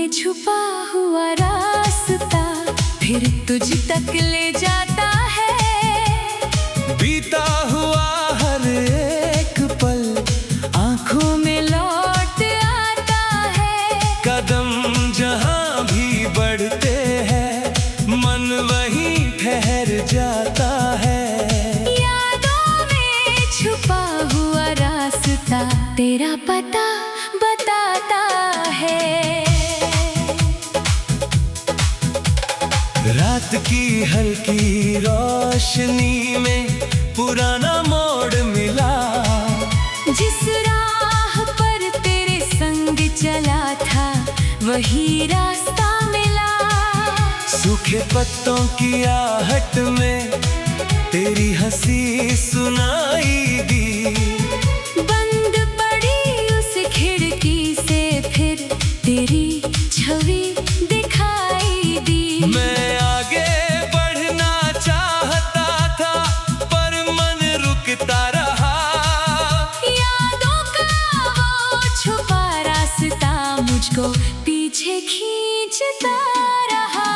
में छुपा हुआ रास्ता फिर तुझ तक ले जाता है। बीता हुआ हर एक पल आँखों में लौट आता है। कदम जहाँ भी बढ़ते हैं मन वहीं ठहर जाता है। यादों में छुपा हुआ रास्ता तेरा पता बताता है। रात की हल्की रोशनी में पुराना मोड़ मिला। जिस राह पर तेरे संग चला था वही रास्ता मिला। सूखे पत्तों की आहट में तेरी हंसी सुनाई दी। बंद पड़ी उस खिड़की से फिर तेरी छवि दिखाई दी। मैं आगे बढ़ना चाहता था पर मन रुकता रहा। यादों का वो छुपा रास्ता मुझको पीछे खींचता रहा।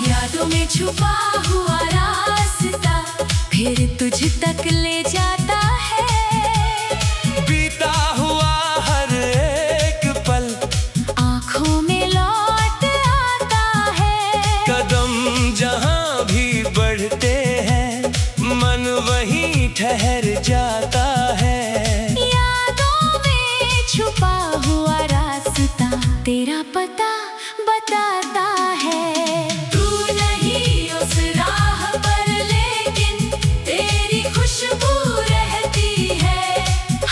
यादों में छुपा हुआ रास्ता फिर तुझ तक ले जाता है। बीता हुआ हर एक पल आँखों में लौट आता है। कदम जहाँ भी बढ़ते हैं मन वहीं ठहर जाता है। यादों में छुपा हुआ रास्ता तेरा पता बताता है। तू नहीं उस राह पर लेकिन तेरी खुशबू रहती है।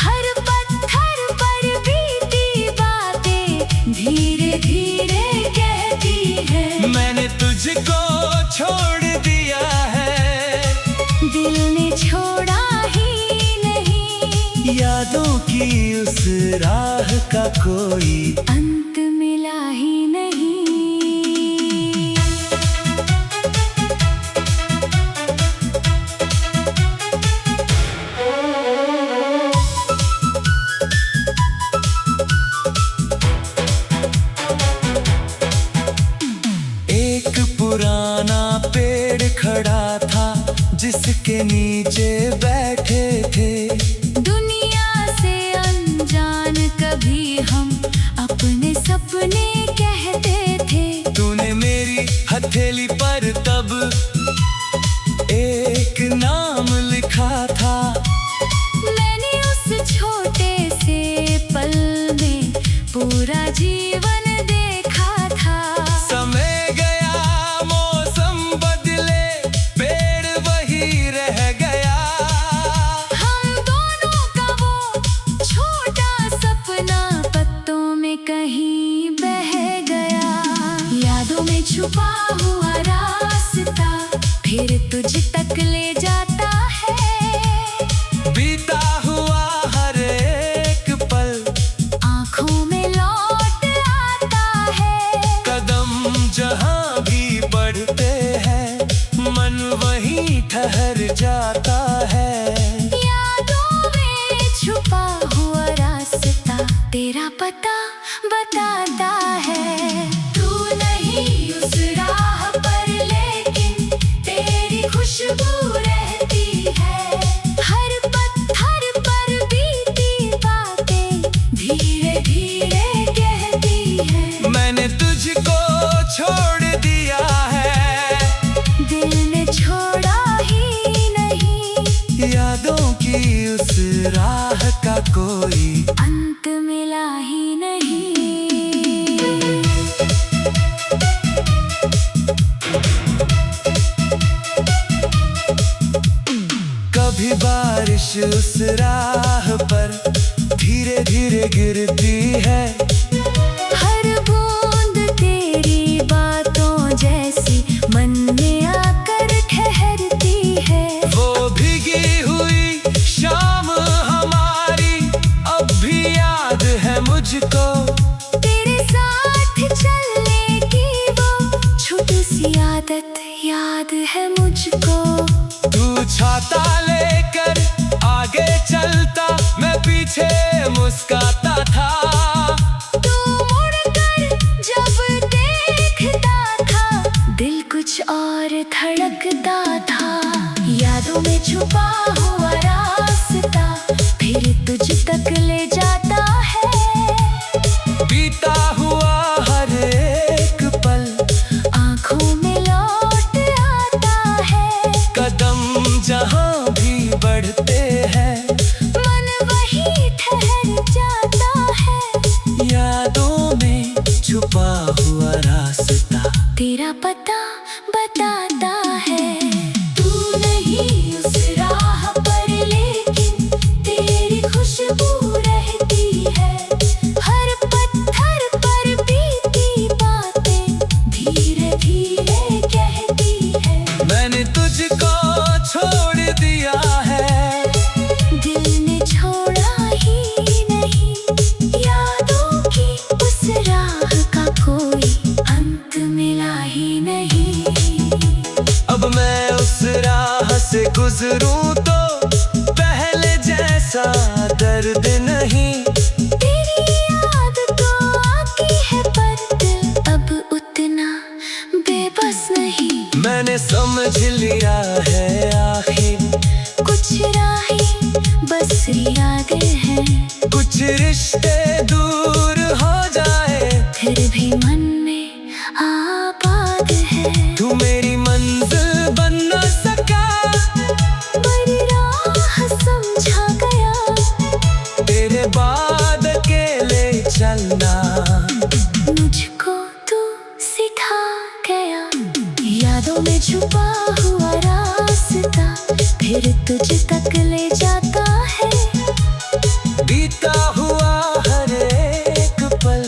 हर पत्थर पर बीती बातें धीरे धीरे कहती है। मैंने तुझको छोड़ दिया है दिल ने छोड़ा ही नहीं। यादों की उस राह का कोई अंत मिला ही नहीं। एक पुराना पेड़ खड़ा था जिसके नीचे बैठे थे। दुनिया से अनजान कभी हम अपने सपने कहते थे। तूने मेरी हथेली पर तब एक नाम लिखा था। मैंने उस छोटे से पल में पूरा जीवन देखा था। समय गया मौसम बदले पेड़ वही रह गया। हम दोनों का वो छोटा सपना पत्तों में कहीं बह गया। यादों में छुपा हुआ रास्ता फिर तुझ तक ले जाता है। बीता हुआ हर एक पल आँखों में लौट आता है। कदम जहाँ भी बढ़ते हैं मन वहीं ठहर जाता है। यादों में छुपा हुआ रास्ता तेरा पता बताता है। तू नहीं उस राह पर लेकिन तेरी खुशबू रहती है। हर पत्थर पर बीती बातें धीरे धीरे कहती है। मैंने तुझको छोड़ दिया है दिल ने छोड़ा ही नहीं। यादों की उस राह का कोई अंत मिला ही नहीं। कभी बारिश उस राह पर धीरे धीरे गिरती है। हर बूंद तेरी बातों जैसी मन में आकर ठहरती है। वो भीगी हुई शाम हमारी अब भी याद है मुझको। तेरे साथ चलने की वो छोटी सी आदत याद है मुझको। तू छाता लेकर आगे चलता मैं पीछे मुस्काता था। तू मुड़कर जब धड़कता था। यादों में छुपा हुआ रास्ता फिर तुझ तक ले जाता है। बीता हुआ हर एक पल आँखों में लौट आता है। कदम जहाँ भी बढ़ते हैं मन वही ठहर जाता है। यादों में छुपा हुआ रास्ता तेरा पता बताता है। तू नहीं उस राह पर लेकिन तेरी खुशबू रहती है। हर पत्थर पर बीती बातें धीरे धीरे कहती है। मैंने तुझको छोड़ दिया है, दिल ने छोड़ा ही नहीं। यादों की उस राह का कोई अंत मिला ही नहीं। अब मैं उस राह से गुजरूं तो पहले जैसा दर्द नहीं। तेरी याद तो आती है पर दिल अब उतना बेबस नहीं। मैंने समझ लिया है आखिर कुछ राहें बस यादें हैं। कुछ रिश्ते दूर हो जाए फिर भी मन में आबाद है। तू मेरी मंजिल बन न सका, बड़ी राह समझा गया। तेरे बाद अकेले चलना मुझको तू सिखा गया। यादों में छुपा हुआ रास्ता फिर तुझ तक ले जाता है। बीता हुआ हर एक पल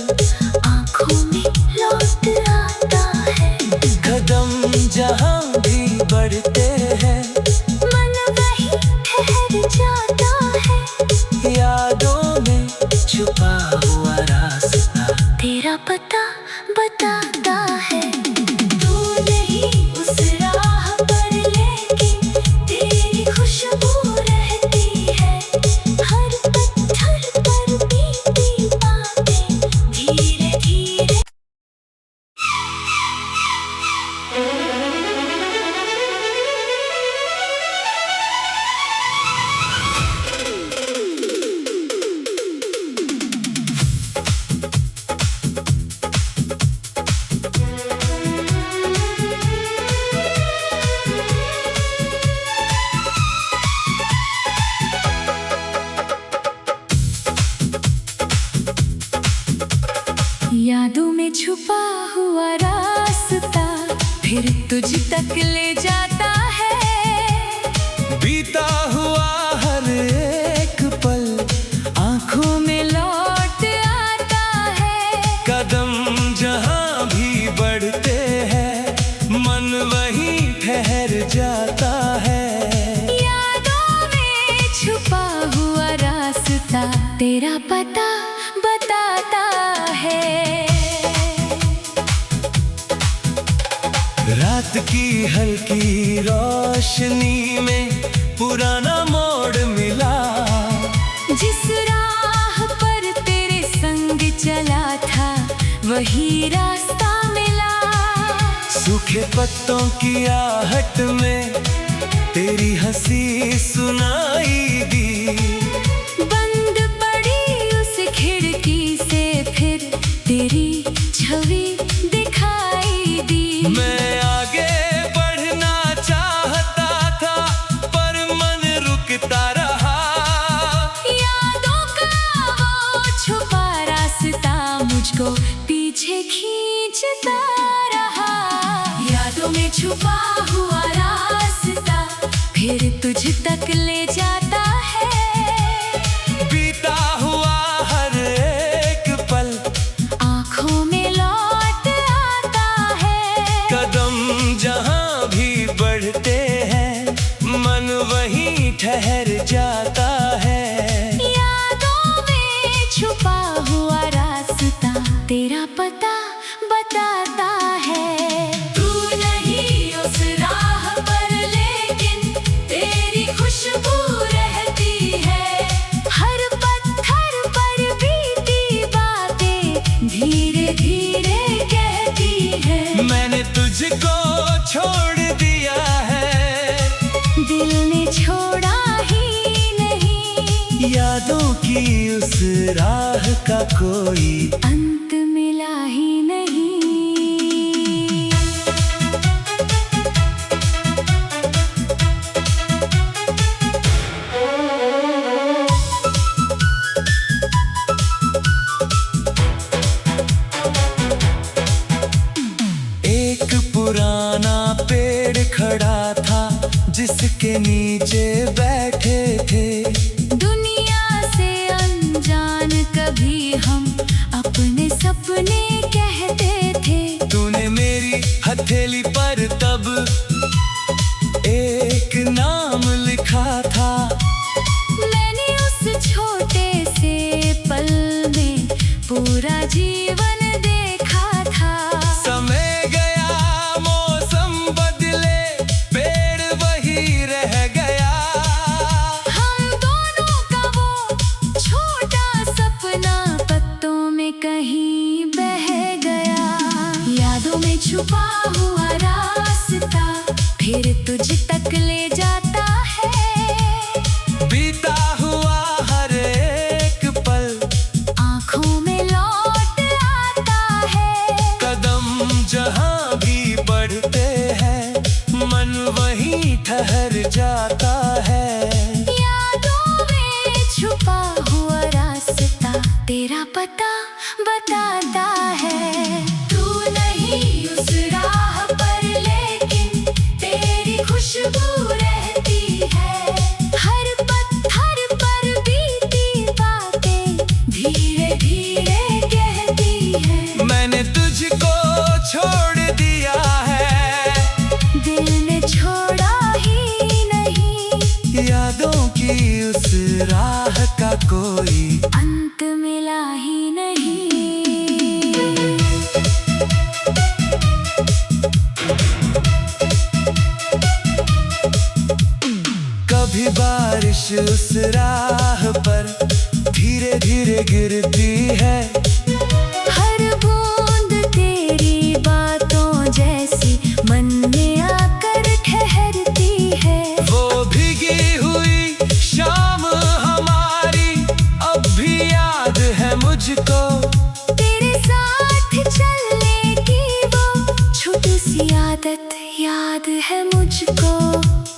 आँखों में लौट आता है। कदम जहाँ भी बढ़ते हैं मन वही ठहर जाता है। यादों में छुपा हुआ रास्ता तेरा पता बताता है। तू नहीं उस राह पर लेकिन तेरी खुशबू रहती है। हर पत्थर पर बीती बातें धीरे धीरे। यादों में छुपा हुआ रास्ता फिर तुझ तक ले जाता है। बीता हुआ हर एक पल आँखों में लौट आता है। कदम जहाँ भी बढ़ते हैं मन वहीं ठहर जाता है। यादों में छुपा हुआ रास्ता तेरा पता बताता है। रात की हल्की रोशनी में पुराना मोड़ मिला। जिस राह पर तेरे संग चला था वही रास्ता मिला। सूखे पत्तों की आहट में तेरी हंसी सुनाई दी। बंद पड़ी उस खिड़की से फिर तेरी छवि दिखाई दी। मैं आगे बढ़ना चाहता था पर मन रुकता रहा। यादों का वो छुपा रास्ता मुझको पीछे खींचता रहा। यादों में छुपा हुआ रास्ता फिर तुझ तक ले जाता है। बीता हुआ हर एक पल आँखों में लौट आता है। कदम जहाँ भी बढ़ते हैं मन वहीं ठहर जाता है। यादों में छुपा हुआ रास्ता तेरा पता बताता है। तू नहीं उस राह पर लेकिन तेरी खुशबू रहती है। हर पत्थर पर बीती बातें धीरे धीरे कहती है। मैंने तुझको छोड़ दिया की उस राह का कोई अंत मिला ही नहीं। एक पुराना पेड़ खड़ा था जिसके नीचे बैठे थे दुनिया से अनजान कभी हम अपने सपने कहते थे। तूने मेरी हथेली पर तब एक नाम लिखा था। मैंने उस छोटे से पल में पूरा जीवन देखा था। समय गया, मौसम बदले, पेड़ वही रह गया। हम दोनों का वो छोटा सपना पत्तों में कहीं बह गया। यादों में छुपा हुआ रास्ता फिर तुझ तक ले जाता है। बीता हुआ हर एक पल आँखों में लौट आता है। कदम जहाँ भी बढ़ते हैं मन वहीं ठहर जाता है। यादों में छुपा हुआ रास्ता तेरा पता बताता है। तू नहीं उस राह पर लेकिन तेरी खुशबू रहती है। हर पत्थर पर बीती बातें धीरे धीरे कहती है। मैंने तुझको छोड़ दिया है, दिल ने छोड़ा ही नहीं। यादों की उस राह का कोई अंत मिला ही नहीं। कभी बारिश उस राह पर धीरे धीरे गिरती है। हर बूंद तेरी बातों जैसी मन में आकर ठहरती है। वो भीगी हुई शाम हमारी अब भी याद है मुझको। तेरे साथ चलने की वो छोटी सी आदत याद है मुझको।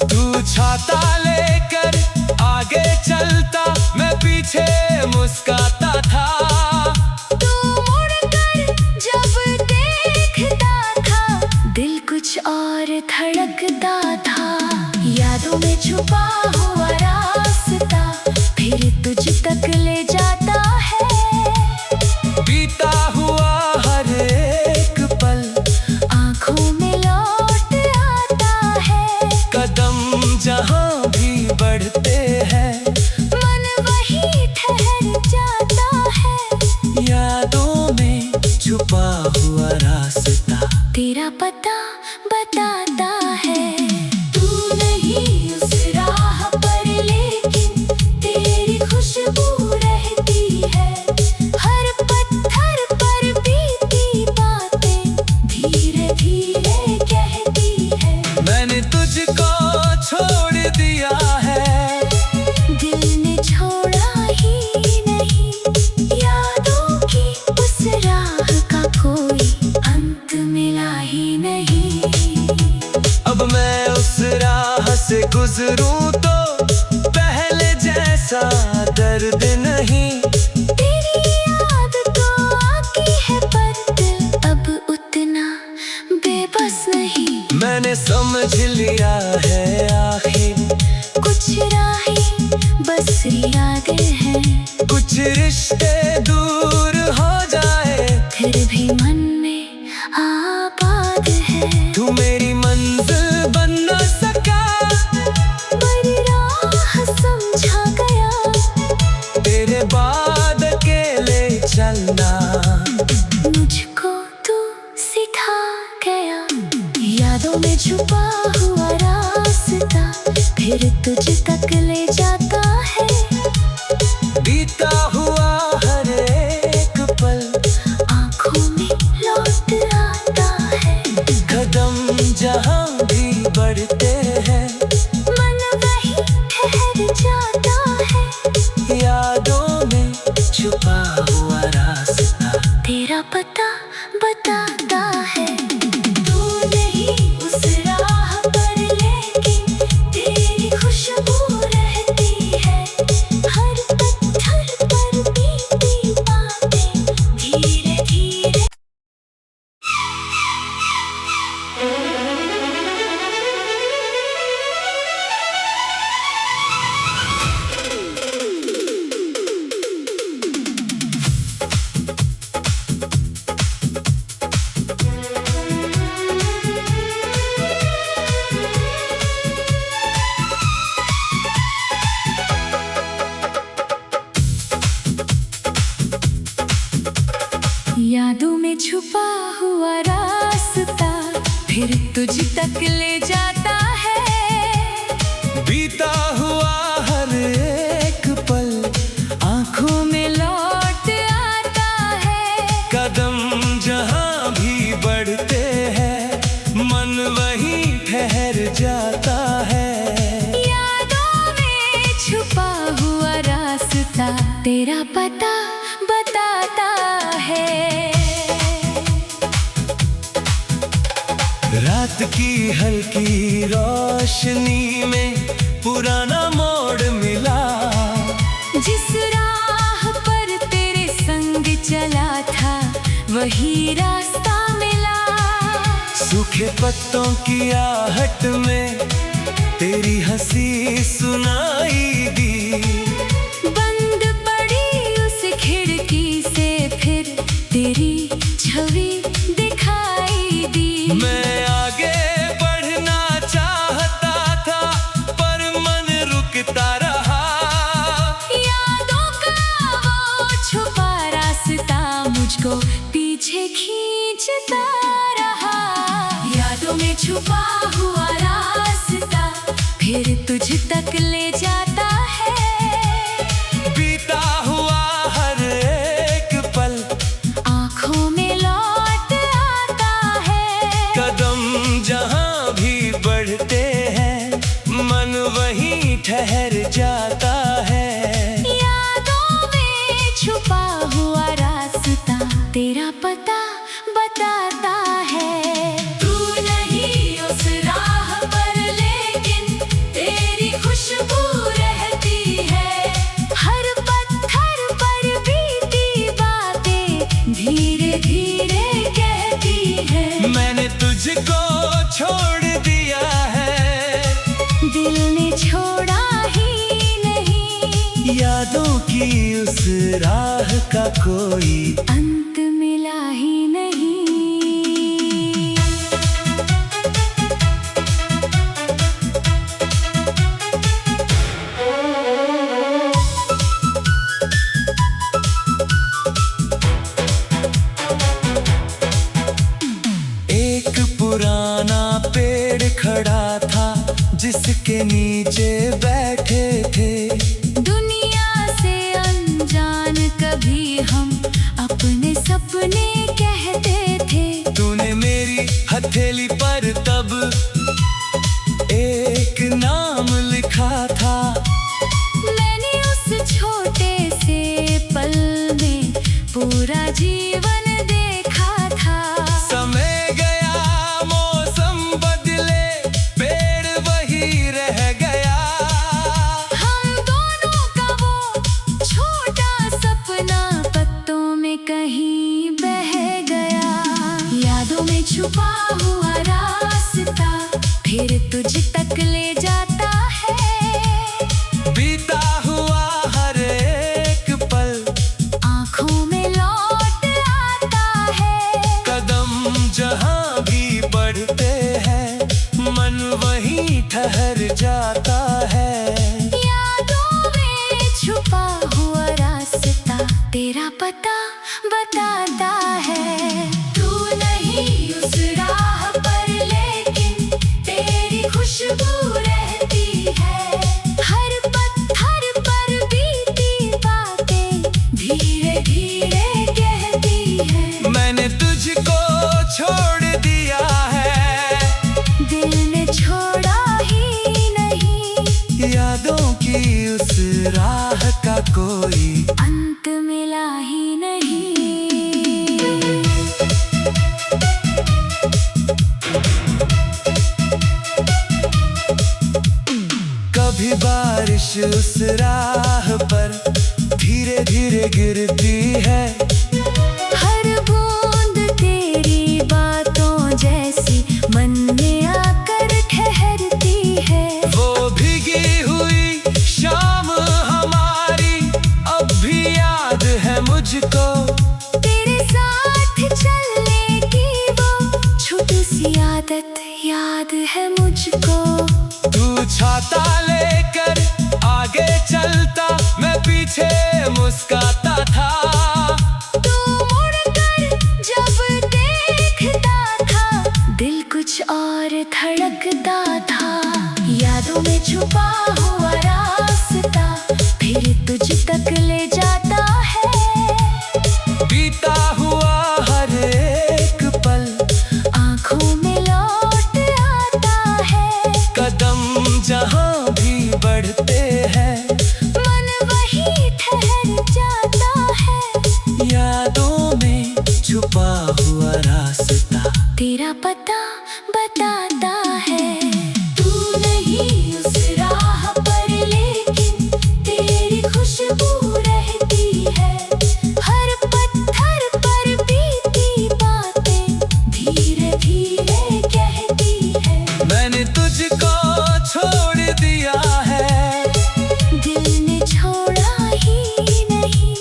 तू छाता लेकर आगे चलता, मैं पीछे मुस्काता था। तू मुड़कर जब देखता था दिल कुछ और धड़कता था। यादों में छुपा हुआ रास्ता फिर तुझ तक ले जाता है। बीता हुआ हर एक पल आँखों में लौट आता है। कदम जहाँ भी बढ़ते हैं मन वहीं ठहर जाता है। यादों में छुपा हुआ रास्ता तेरा पता बताता है। तू नहीं उस राह पर लेकिन तेरी खुशबू रहती है। हर पत्थर पर बीती बातें धीरे धीरे कहती है। मैंने तुझको छोड़ दिया है, दिल ने छोड़ा ही नहीं। यादों की उस राह का कोई अंत मिला ही नहीं। अब मैं उस राह से गुजरूं तो पहले जैसा दर्द नहीं। तेरी याद तो आती है पर दिल अब उतना बेबस नहीं। मैंने समझ लिया है आखिर कुछ राहें बस यादें हैं। कुछ रिश्ते दूर हो जाए फिर भी मन में आबाद है। तू मेरी मंजिल बन न सका, बड़ी राह समझा गया। तेरे बाद अकेले चलना मुझको तू सिखा गया। यादों में छुपा हुआ रास्ता फिर तुझ तक ले जाता है। बीता हुआ हर एक पल आँखों में लौट आता है। कदम जहाँ भी बढ़ते हैं मन वहीं ठहर जाता है। यादों हुआ रास्ता फिर तुझ तक ले जाता है। बीता हुआ हर एक पल आंखों में लौट आता है। कदम जहाँ भी बढ़ते हैं मन वहीं ठहर जाता है। यादों में छुपा हुआ रास्ता तेरा पता बताता है। रात की हल्की रोशनी में पुराना मोड़ मिला। जिस राह पर तेरे संग चला था वही रास्ता मिला। सूखे पत्तों की आहट में तेरी हंसी सुनाई दी। बंद पड़ी उस खिड़की से फिर तेरी छवि दिखाई दी। मैं आगे बढ़ना चाहता था पर मन रुकता रहा। यादों का वो छुपा रास्ता मुझको पीछे खींचता रहा। यादों में छुपा हुआ रास्ता फिर तुझ तक ले जाता है। बीता हुआ हर एक पल आंखों में लौट आता है। कदम जहाँ भी बढ़ते हैं मन वहीं ठहर जाता है। यादों में छुपा हुआ रास्ता तेरा पता बताता है। तू नहीं उस राह पर लेकिन तेरी खुशबू रहती है। हर पत्थर पर बीती बातें धीरे धीरे कहती है। मैंने तुझको छोड़ दिया है दिल ने छोड़ा ही नहीं। यादों की उस राह का कोई अंत मिला ही नहीं। एक पुराना पेड़ खड़ा था जिसके नीचे बैठे थे। दुनिया से अनजान कभी हम अपने सपने कहते थे। तूने मेरी हथेली पर तब एक नाम लिखा था। मैंने उस छोटे से पल में पूरा जीवन देखा था। समय गया मौसम बदले पेड़ वही रह गया। हम दोनों का वो छोटा सपना पत्तों में कहीं बह गया। यादों में छुपा हुआ रास्ता फिर तुझ तक ले जाता है। बीता हुआ हर एक पल आंखों में लौट आता है। कदम जहाँ भी बढ़ते हैं मन वहीं ठहर जाता है। यादों में छुपा हुआ रास्ता तेरा पता बताता है। तू नहीं उस राह पर लेकिन तेरी खुशबू रहती है। हर पत्थर पर बीती बातें धीरे धीरे कहती है। मैंने तुझको छोड़ दिया है दिल ने छोड़ा ही नहीं। यादों की उस राह का कोई अंत मिला ही नहीं। कभी बारिश उस राह पर धीरे धीरे गिरती है। हर बूंद तेरी बातों जैसी मन में आकर ठहरती है। वो भीगी हुई शाम हमारी अब भी याद है मुझको। तेरे साथ चलने की वो छोटी सी आदत याद है मुझको। तू छाता लेकर आगे चलता मैं पीछे मुस्काता था। तू मुड़कर जब देखता धड़कता था, यादों में छुपा हुआ रास्ता फिर तुझ तक ले जाता है। बीता हुआ हर एक पल आँखों में लौट आता है, कदम जहाँ भी बढ़ते हैं मन वही ठहर जाता है। यादों में छुपा हुआ रास्ता तेरा पता बताता है। तू नहीं उस राह पर लेकिन तेरी खुशबू रहती है, हर पत्थर पर बीती बातें धीरे धीरे कहती है। मैंने तुझको छोड़ दिया है, दिल ने छोड़ा ही नहीं,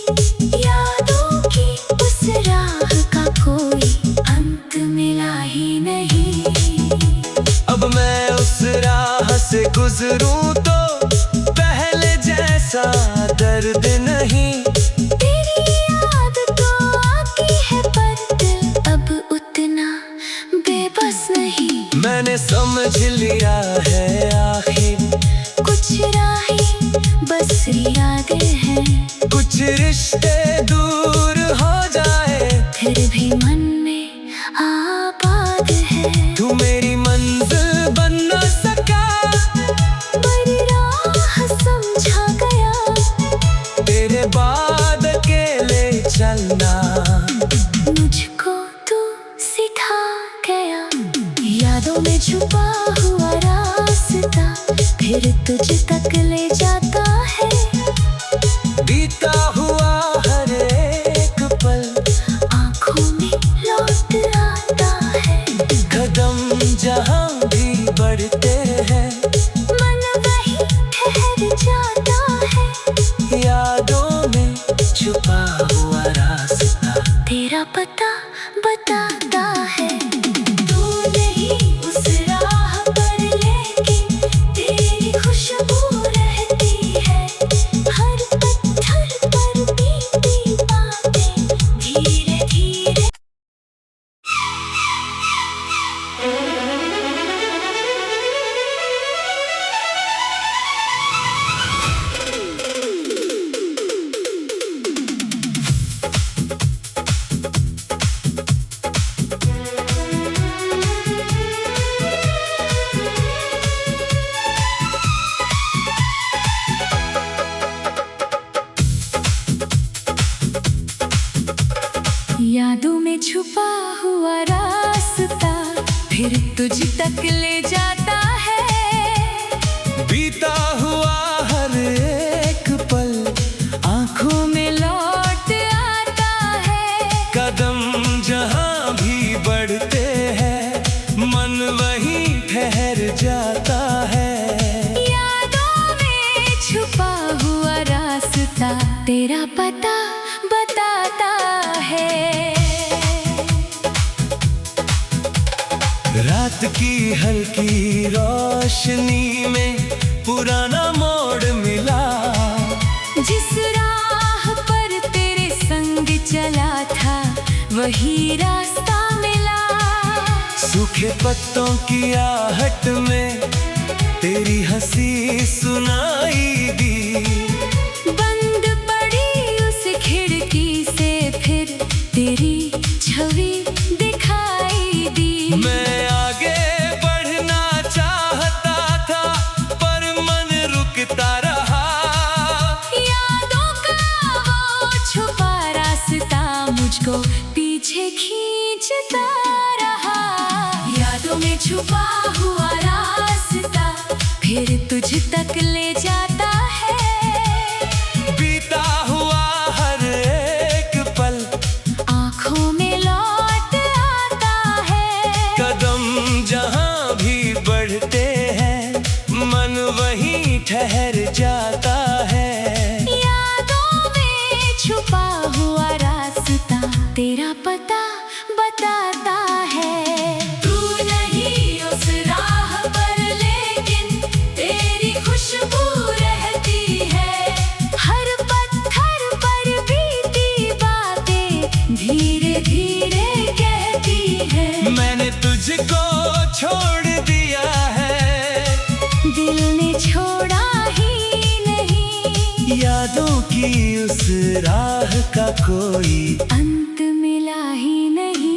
यादों की उस राह का कोई अंत मिला ही नहीं। अब मैं उस राह से गुजरूं तो पहले जैसा दर्द नहीं। तेरी याद तो आती है पर दिल अब उतना बेबस नहीं। मैंने समझ लिया है आखिर कुछ राहें बस यादें हैं, कुछ रिश्ते दूर हो जाए फिर भी मन में आबाद है। तू मेरी मंजिल बन न सका, बड़ी राह समझा गया, तेरे बाद अकेले चलना मुझको तू सिखा गया। यादों में छुपा हुआ रास्ता फिर तुझ तक ले जाता है। बीता हुआ हर एक पल आँखों में लौट आता है, कदम जहाँ भी बढ़ते हैं मन वही ठहर जाता है। यादों में छुपा हुआ रास्ता तेरा पता बताता है। तू नहीं उस राह पर लेकिन तेरी खुशबू रहती है, हर पत्थर पर बीती बातें धीरे धीरे। यादों में छुपा हुआ रास्ता फिर तुझ तक ले जाता है। बीता हुआ हर एक पल आँखों में लौट आता है, कदम जहाँ भी बढ़ते हैं मन वहीं ठहर जाता है। यादों में छुपा हुआ रास्ता तेरा पता बताता है। रात की हल्की रोशनी में पुराना मोड़ मिला, जिस राह पर तेरे संग चला था वही रास्ता मिला। सूखे पत्तों की आहट में तेरी हंसी सुनाई दी, बंद पड़ी उस खिड़की से फिर तेरी छवि दिखाई दी। मैं आगे बढ़ना चाहता था पर मन रुकता रहा, यादों का वो छुपा रास्ता मुझको पीछे खींचता रहा। यादों में छुपा हुआ रास्ता फिर तुझ तक ले जाता है। बीता हुआ हर एक पल आँखों में लौट आता है, कदम जहाँ भी बढ़ते हैं मन वहीं ठहर जाता है। यादों में छुपा हुआ रास्ता तेरा पता बताता है। तू नहीं उस राह पर लेकिन तेरी खुशबू रहती है, हर पत्थर पर बीती बातें धीरे धीरे कहती है। मैंने तुझको छोड़ दिया की उस राह का कोई अंत मिला ही नहीं।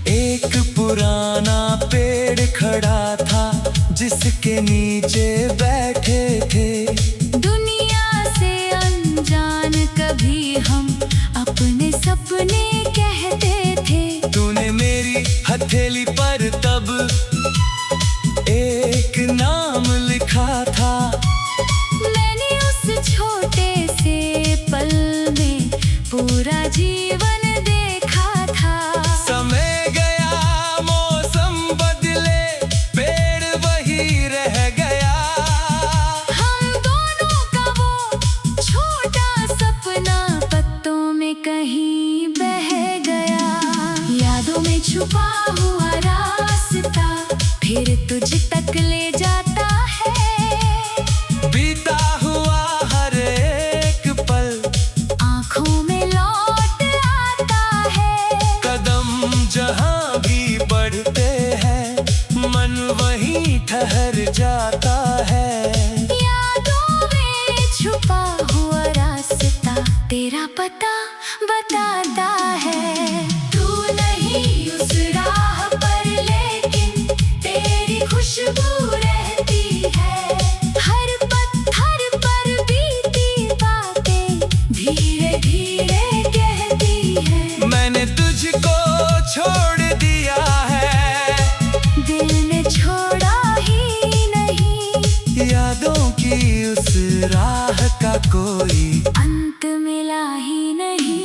एक पुराना पेड़ खड़ा था जिसके नीचे बैठे थे दुनिया से अनजान कभी हम अपने सपने कहते थे। तूने मेरी हथेली पर तब एक नाम लिखा था। मैंने उस छोटे से पल में पूरा जीवन देखा था। समय गया, मौसम बदले, पेड़ वही रह गया। हम दोनों का वो छोटा सपना पत्तों में कहीं बह गया। यादों में छुपा हुआ रास्ता फिर तुझ तक ले जाता है। बीता हुआ हर एक पल आँखों में लौट आता है। कदम जहाँ भी बढ़ते हैं मन वहीं ठहर जाता है। यादों में छुपा हुआ रास्ता तेरा पता बताता है। तू नहीं उस राह पर लेकिन तेरी खुशबू रहती है। हर पत्थर पर बीती बातें धीरे धीरे कहती है। मैंने तुझको छोड़ दिया है, दिल ने छोड़ा ही नहीं। यादों की उस राह का कोई अंत मिला ही नहीं।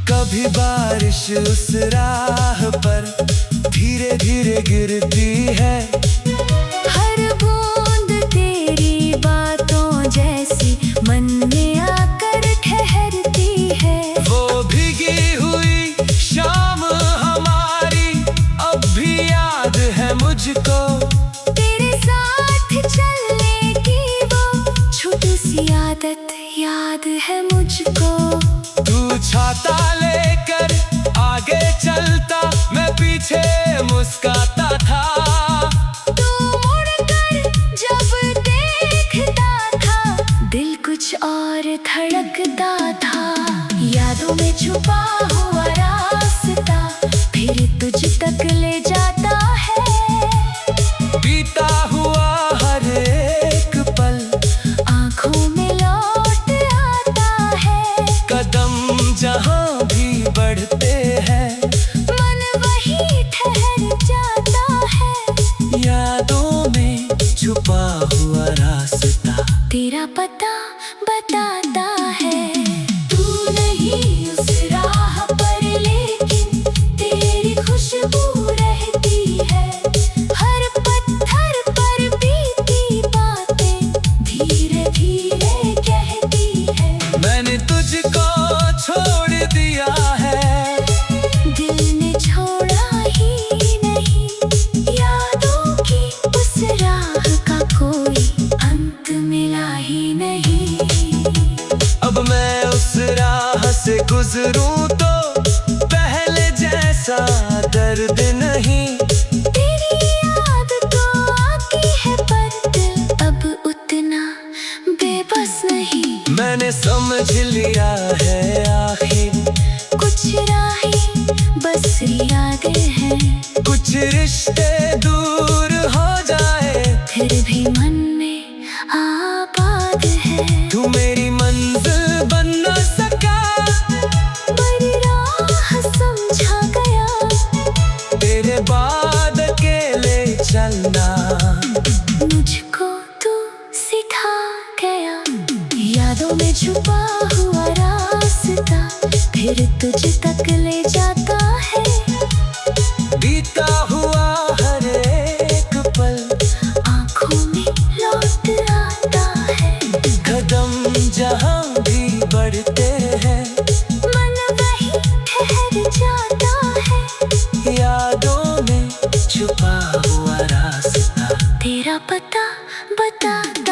कभी बारिश उस राह पर धीरे धीरे गिरती है। हर बूंद तेरी बातों जैसी मन में आकर ठहरती है। वो भीगी हुई शाम हमारी अब भी याद है मुझको। तेरे साथ चलने की वो छोटी सी आदत याद है मुझको। तू छाता लेकर आगे चलता, मैं पीछे मुस्काता था। तू मुड़कर जब देखता था दिल कुछ और धड़कता था। यादों में छुपा हुआ रास्ता फिर तुझ तक ले जाता है। बीता हुआ हर एक पल आँखों में लौट आता है। कदम जहाँ भी बढ़ते हैं मन वही ठहर जाता है। यादों में छुपा हुआ रास्ता तेरा पता बताता है। तू नहीं उस राह पर लेकिन तेरी खुशबू रहती है। हर पत्थर पर बीती बातें धीरे धीरे कहती है। मैंने तुझको छोड़ दिया है, दिल ने छोड़ा ही नहीं। यादों की उस राह का कोई अंत मिला ही नहीं। अब मैं उस राह से गुजरूं तो पहले जैसा दर्द नहीं। तेरी याद तो आती है पर दिल अब उतना बेबस नहीं। मैंने समझ लिया है आखिर कुछ राहें बस यादें हैं। कुछ रिश्ते दूर हो जाए फिर भी मन में आबाद है। तू मेरी मंजिल बन न सका, पर राह समझा गया। तेरे बाद अकेले चलना मुझको तू सिखा गया। यादों में छुपा हुआ रास्ता फिर तुझ तक ले जाता है। बीता हुआ हर एक पल आँखों में लौट आता है। कदम जहाँ भी बढ़ते हैं मन वही ठहर जाता है। यादों बता